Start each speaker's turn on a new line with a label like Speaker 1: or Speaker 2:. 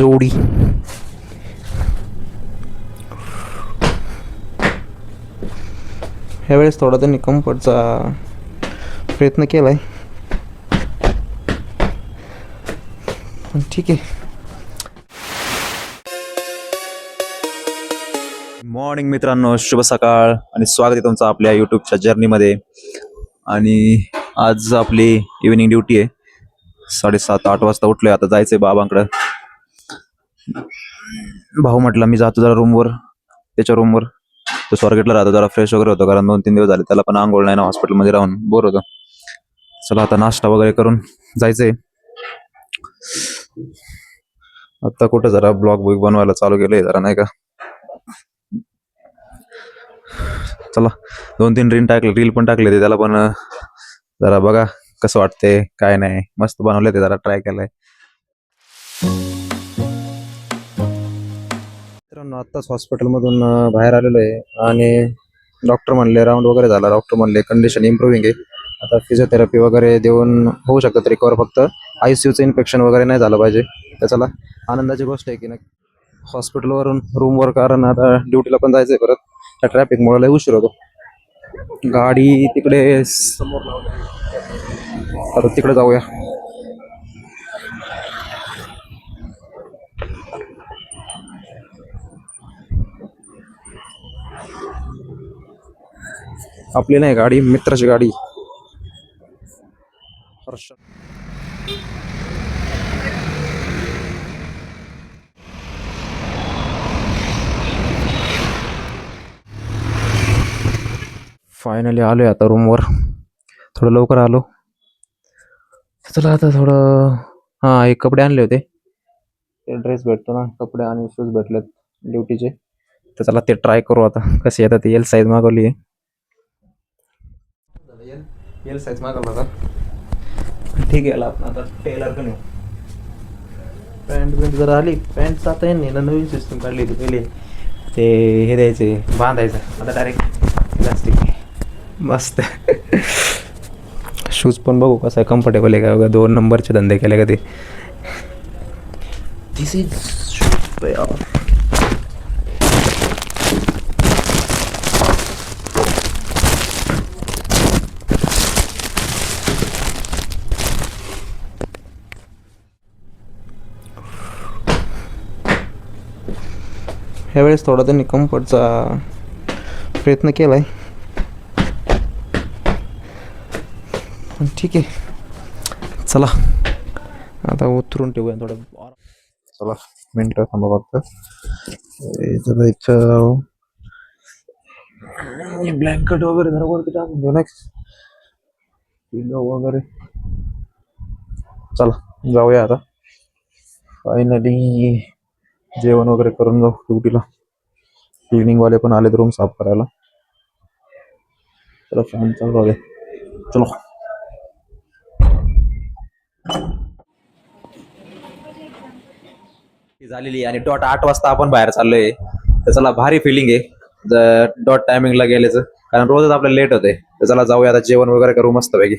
Speaker 1: जोडी. ह्यावेळेस थोडा त्यांनी कम्फर्टचा प्रयत्न केलाय, पण ठीक आहे.
Speaker 2: मॉर्निंग मित्रांनो, शुभ सकाळ आणि स्वागत आहे तुमचं आपल्या यूट्यूबच्या जर्नीमध्ये. आणि आज आपली इव्हिनिंग ड्युटी आहे. 7:30-8 वाजता उठलोय. आता जायचंय बाबांकडं. भाऊ म्हटलं मी जातो जरा रूमवर, त्याच्या रूमवर. तो स्वारगेटला राहतो, जरा फ्रेश वगैरे होतो, कारण 2-3 दिवस झाले त्याला पण आंघोळ नाही ना, हॉस्पिटलमध्ये राहून बोर होतं. चला आता नाश्ता वगैरे करून जायचंय. आता कुठं जरा ब्लॉग बुक बनवायला चालू केलंय जरा, नाही का. चला 2-3 रील पण टाकले ते, त्याला पण जरा बघा कसं वाटते काय नाही. मस्त बनवले ते, जरा ट्राय केलंय. मित्रांनो आत्ताच हॉस्पिटलमधून बाहेर आलेलो आहे आणि डॉक्टर म्हणले राऊंड वगैरे झाला. डॉक्टर म्हणले कंडिशन इम्प्रूव्हिंग आहे. आता फिजिओथेरपी वगैरे देऊन होऊ शकतं रिकवर, फक्त ICUचं इन्फेक्शन वगैरे नाही झालं पाहिजे. तर चला आनंदाची गोष्ट आहे की नाही हॉस्पिटलवरून रूमवर, कारण आता ड्युटीला पण जायचं आहे परत. त्या ट्रॅफिकमुळे लय उशीर होतो. गाडी तिकडे समोर लावली, आता तिकडे जाऊया. आपली नाही गाडी, मित्राची गाडी. हर्ष फायनली आलोय आता रूमवर. थोडं लवकर आलो. चला आता थोडं, हां एक कपडे आणले होते, ते ड्रेस भेटतो ना, कपडे आणि शूज भेटलेत ड्युटीचे. तर चला ते ट्राय करू आता कसे येतात. एल साईज मागवली आहे. एल साईज मागवला होता, ठीक आहे. आपण आता टेलर पण येऊ. पॅन्ट जर आली, पॅन्टचं आता यांनी ना नवीन सिस्टम काढली होती. पहिले ते हे द्यायचे बांधायचं, आता डायरेक्ट इलास्टिक. मस्त. शूज पण बघू कसं आहे, कम्फर्टेबल आहे का बघा. 2 नंबरचे धंदे केले का ते. दिस इज
Speaker 1: ह्यावेळेस थोडा त्यांनी कम्फर्टचा प्रयत्न केलाय, पण ठीक आहे. चला आता उतरून ठेवूया थोडं.
Speaker 2: चला मिनटं थांबा फक्त. चला इथं ब्लँकेट वगैरे जरा वरती टाकून घेऊ, नेक्स्ट पिलो वगैरे. चला जाऊया आता. फायनली जेवण वगैरे करून जाऊ ड्युटीला. क्लिनिंगवाले पण आलेत रूम साफ करायला. चला फॅन चालू आहे. चलो झालेली आणि डॉट 8 वाजता आपण बाहेर चाललोय. तर चला भारी फिलिंग आहे डॉट टायमिंगला गेल्याचं, कारण रोजच आपल्याला लेट होते. तर चला जाऊया आता, जेवण वगैरे करू मस्तपैकी.